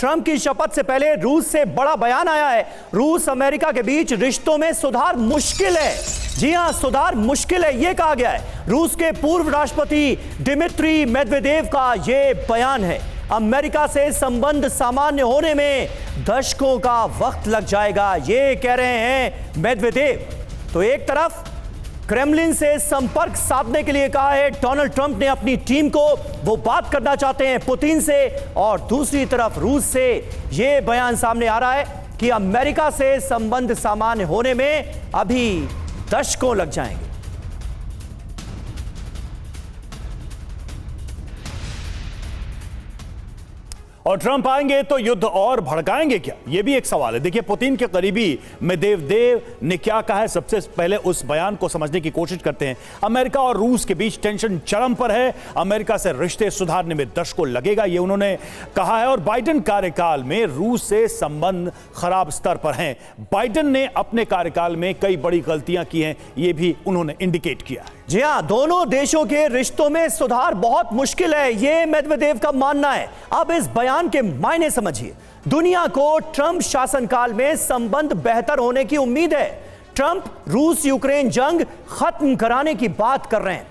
Trump की शपथ से पहले रूस से बड़ा बयान आया है। रूस अमेरिका के बीच रिश्तों में सुधार मुश्किल है। जी हां, सुधार मुश्किल है, यह कहा गया है। रूस के पूर्व राष्ट्रपति दिमित्री मेदवेदेव का यह बयान है। अमेरिका से संबंध सामान्य होने में दशकों का वक्त लग जाएगा, ये कह रहे हैं मेदवेदेव। तो एक तरफ क्रेमलिन से संपर्क साधने के लिए कहा है डोनाल्ड ट्रंप ने अपनी टीम को, वो बात करना चाहते हैं पुतिन से, और दूसरी तरफ रूस से यह बयान सामने आ रहा है कि अमेरिका से संबंध सामान्य होने में अभी दशकों लग जाएंगे। और ट्रंप आएंगे तो युद्ध और भड़काएंगे क्या, यह भी एक सवाल है। देखिए, पुतिन के करीबी मेदवेदेव ने क्या कहा है, सबसे पहले उस बयान को समझने की कोशिश करते हैं। अमेरिका और रूस के बीच टेंशन चरम पर है। अमेरिका से रिश्ते सुधारने में दशकों लगेगा, यह उन्होंने कहा है। और बाइडेन कार्यकाल में रूस से संबंध खराब स्तर पर हैं। बाइडेन ने अपने कार्यकाल में कई बड़ी गलतियां की हैं, यह भी उन्होंने इंडिकेट किया है। जी हां, दोनों देशों के रिश्तों में सुधार बहुत मुश्किल है, यह मेदवेदेव का मानना है। अब इस बयान के मायने समझिए। दुनिया को ट्रंप शासनकाल में संबंध बेहतर होने की उम्मीद है। ट्रंप रूस यूक्रेन जंग खत्म कराने की बात कर रहे हैं,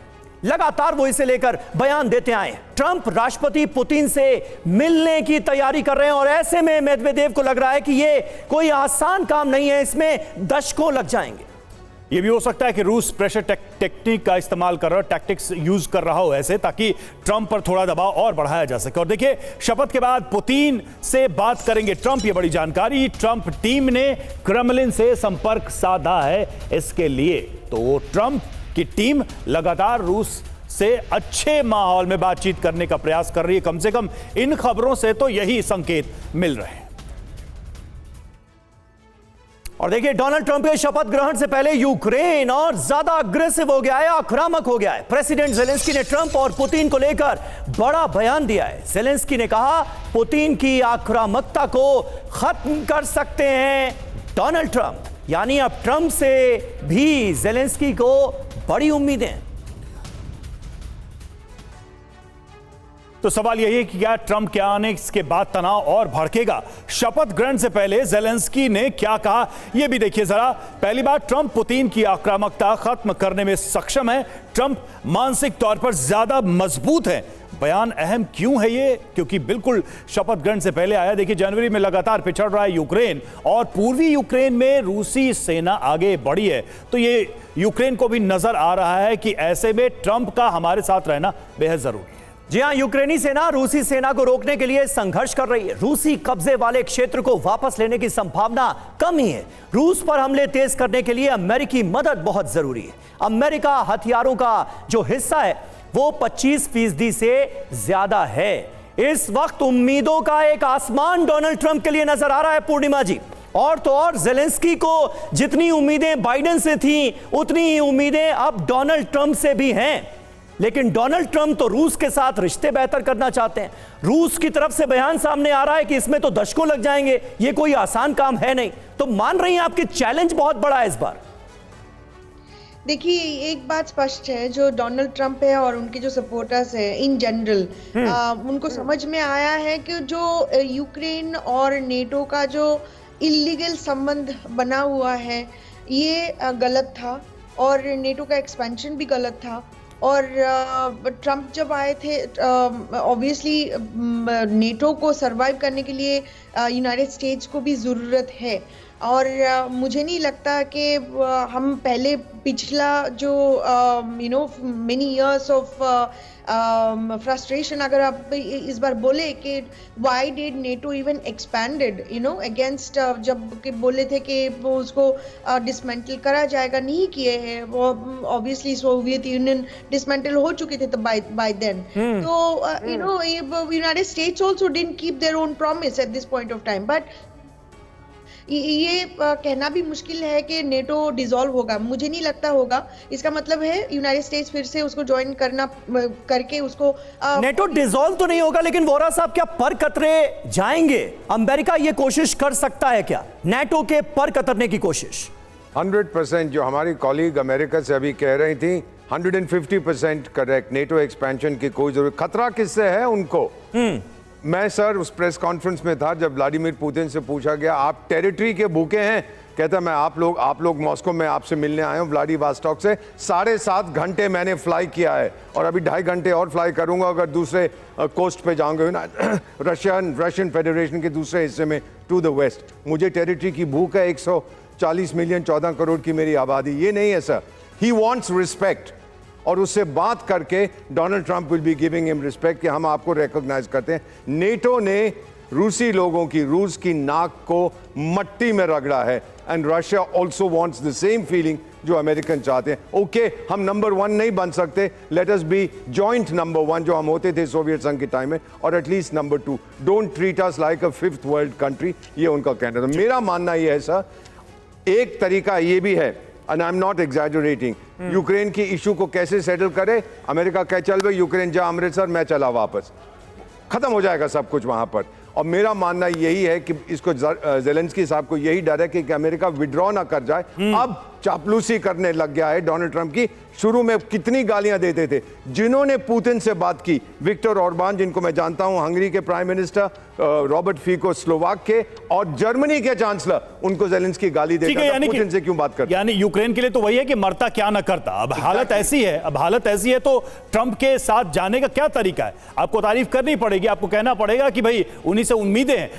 लगातार वो इसे लेकर बयान देते आए। ट्रंप राष्ट्रपति पुतिन से मिलने की तैयारी कर रहे हैं, और ऐसे में मेदवेदेव को लग रहा है कि ये कोई आसान काम नहीं है, इसमें दशकों लग जाएंगे। यह भी हो सकता है कि रूस प्रेशर टेक्निक का इस्तेमाल कर रहा हो, टैक्टिक्स यूज कर रहा हो ऐसे, ताकि ट्रंप पर थोड़ा दबाव और बढ़ाया जा सके। और देखिए, शपथ के बाद पुतिन से बात करेंगे ट्रंप, ये बड़ी जानकारी। ट्रंप टीम ने क्रेमलिन से संपर्क साधा है इसके लिए। तो ट्रंप की टीम लगातार रूस से अच्छे माहौल में बातचीत करने का प्रयास कर रही है। कम से कम इन खबरों से तो यही संकेत मिल रहे हैं। और देखिए, डोनाल्ड ट्रंप के शपथ ग्रहण से पहले यूक्रेन और ज्यादा अग्रेसिव हो गया है, आक्रामक हो गया है। प्रेसिडेंट जेलेंस्की ने ट्रंप और पुतिन को लेकर बड़ा बयान दिया है। जेलेंस्की ने कहा, पुतिन की आक्रामकता को खत्म कर सकते हैं डोनाल्ड ट्रंप। यानी अब ट्रंप से भी जेलेंस्की को बड़ी उम्मीदें। तो सवाल यही है कि क्या ट्रंप के आने के बाद तनाव और भड़केगा? शपथ ग्रहण से पहले जेलेंस्की ने क्या कहा, यह भी देखिए जरा। पहली बात, ट्रंप पुतिन की आक्रामकता खत्म करने में सक्षम है। ट्रंप मानसिक तौर पर ज्यादा मजबूत है। बयान अहम क्यों है ये? क्योंकि बिल्कुल शपथ ग्रहण से पहले आया। देखिए, जनवरी में लगातार पिछड़ रहा है यूक्रेन, और पूर्वी यूक्रेन में रूसी सेना आगे बढ़ी है। तो ये यूक्रेन को भी नजर आ रहा है कि ऐसे में ट्रंप का हमारे साथ रहना बेहद जरूरी है। जी हां, यूक्रेनी सेना रूसी सेना को रोकने के लिए संघर्ष कर रही है। रूसी कब्जे वाले क्षेत्र को वापस लेने की संभावना कम ही है। रूस पर हमले तेज करने के लिए अमेरिकी मदद बहुत जरूरी है। अमेरिका हथियारों का जो हिस्सा है वो 25% से ज्यादा है। इस वक्त उम्मीदों का एक आसमान डोनाल्ड ट्रंप के लिए नजर आ रहा है, पूर्णिमा जी। और तो और जेलेंस्की को जितनी उम्मीदें बाइडेन से थी, उतनी ही उम्मीदें अब डोनाल्ड ट्रंप से भी हैं। लेकिन डोनाल्ड ट्रंप तो रूस के साथ रिश्ते बेहतर करना चाहते हैं। रूस की तरफ से बयान सामने आ रहा है कि इसमें तो दशकों लग जाएंगे, ये कोई आसान काम है नहीं। तो मान रही हैं आपकी चैलेंज बहुत बड़ा है इस बार। देखिए, एक बात स्पष्ट है, जो डोनाल्ड ट्रंप है और उनके जो सपोर्टर्स हैं इन जनरल, उनको समझ में आया है कि जो यूक्रेन और नेटो का जो इलीगल संबंध बना हुआ है ये गलत था, और नेटो का एक्सपेंशन भी गलत था। और ट्रंप जब आए थे, ऑब्वियसली नेटो को सरवाइव करने के लिए यूनाइटेड स्टेट्स को भी ज़रूरत है। और मुझे नहीं लगता कि हम पहले पिछला जो मेनी इयर्स ऑफ फ्रस्ट्रेशन, अगर आप इस बार बोले कि why did NATO even expanded against, जब कि बोले थे कि वो उसको डिसमेंटल करा जाएगा, नहीं किए हैं वो। ऑब्वियसली सोवियत यूनियन डिसमेंटल हो चुके थे बाय देन। तो United states also didn't keep their own promise at this point of time. But ये कहना भी मुश्किल है कि नेटो डिसॉल्व होगा, मुझे नहीं लगता होगा। इसका मतलब है यूनाइटेड स्टेट्स फिर से उसको ज्वाइन करके उसको नेटो डिसॉल्व तो नहीं होगा, लेकिन वोरा साहब, क्या पर कतरे जाएंगे? अमेरिका ये कोशिश कर सकता है क्या, नेटो के पर कतरने की कोशिश? 100% जो हमारी कॉलीग अमेरिका से अभी कह रही थी, 150% करेक्ट। नेटो एक्सपेंशन की कोई जरूरत, खतरा किससे है उनको? मैं सर उस प्रेस कॉन्फ्रेंस में था जब व्लादिमीर पुतिन से पूछा गया आप टेरिटरी के भूखे हैं, कहता मैं आप लोग मॉस्को में आपसे मिलने आए हूँ व्लादिवोस्टॉक से 7.5 घंटे मैंने फ्लाई किया है और अभी 2.5 घंटे और फ्लाई करूंगा अगर दूसरे कोस्ट पे जाऊंगे ना रशियन फेडरेशन के दूसरे हिस्से में टू द वेस्ट। मुझे टेरिटरी की भूख है, 140 मिलियन 14 करोड़ की मेरी आबादी, ये नहीं है सर। ही वॉन्ट्स रिस्पेक्ट और उससे बात करके Donald Trump will be giving him respect कि हम आपको रिकॉग्नाइज करते हैं। नेटो ने रूसी लोगों की, रूस की नाक को मट्टी में रगड़ा है and Russia also wants the same feeling जो अमेरिकन चाहते हैं। ओके, हम नंबर 1 नहीं बन सकते, let us B joint number 1 जो हम होते थे सोवियत संघ के टाइम में, और at least number 2। Don't treat us like a 5th world country, ये उनका कहना था। मेरा मानना ये है सर, एक तरीका ये भी है and I am not exaggerating, Ukraine की इशू को कैसे सेटल करे, अमेरिका कह चल भाई यूक्रेन जा अमृतसर, मैं चला वापस, खत्म हो जाएगा सब कुछ वहां पर। और मेरा मानना यही है कि इसको ज़ेलेंस्की साहब को यही डर है कि अमेरिका विड्रॉ ना कर जाए। अब चापलूसी करने लग गया है डोनाल्ड ट्रंप की। शुरू में कितनी गालियां देते थे, जिन्होंने पुतिन से बात की, विक्टर ऑर्बान जिनको मैं जानता हूं, हंगरी के प्राइम मिनिस्टर, रॉबर्ट फीको स्लोवाक के, और जर्मनी के चांसलर, उनको ज़ेलेंस्की गाली देता था, पुतिन से क्यों बात करता। यानी यूक्रेन के लिए तो वही है कि मरता क्या ना करता। अब हालत ऐसी है, तो ट्रंप के साथ जाने का क्या तरीका है? आपको तारीफ करनी पड़ेगी, आपको कहना पड़ेगा कि भाई उन्हीं से उम्मीदें हैं।